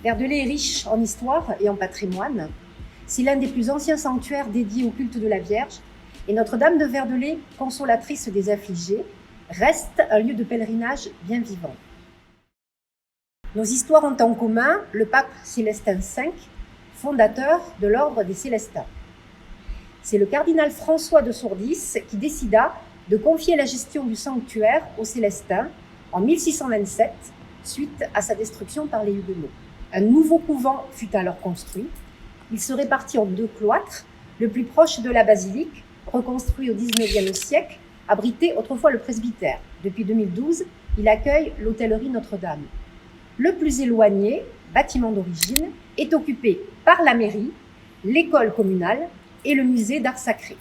Verdelais est riche en histoire et en patrimoine. C'est l'un des plus anciens sanctuaires dédiés au culte de la Vierge. Et Notre-Dame de Verdelais, consolatrice des affligés, reste un lieu de pèlerinage bien vivant. Nos histoires ont en commun le pape Célestin V, fondateur de l'ordre des Célestins. C'est le cardinal François de Sourdis qui décida de confier la gestion du sanctuaire aux Célestins en 1627, suite à sa destruction par les Huguenots. Un nouveau couvent fut alors construit. Il se répartit en 2 cloîtres, le plus proche de la basilique, reconstruit au XIXe siècle, abritait autrefois le presbytère. Depuis 2012, il accueille l'hôtellerie Notre-Dame. Le plus éloigné, bâtiment d'origine, est occupé par la mairie, l'école communale et le musée d'art sacré.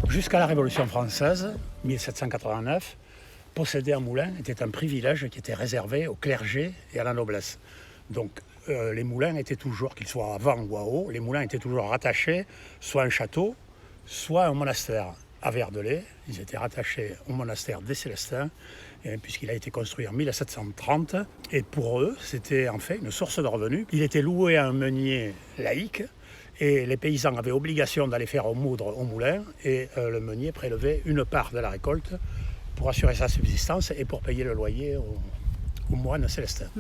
Jusqu'à la Révolution française, 1789, posséder un moulin était un privilège qui était réservé au clergé et à la noblesse. Donc les moulins étaient toujours, qu'ils soient à vent ou à eau, les moulins étaient toujours rattachés soit à un château, soit à un monastère. À Verdelais, ils étaient rattachés au monastère des Célestins, puisqu'il a été construit en 1730. Et pour eux, c'était en fait une source de revenus. Il était loué à un meunier laïque, et les paysans avaient obligation d'aller faire moudre au moulin, et le meunier prélevait une part de la récolte pour assurer sa subsistance et pour payer le loyer aux moines célestins.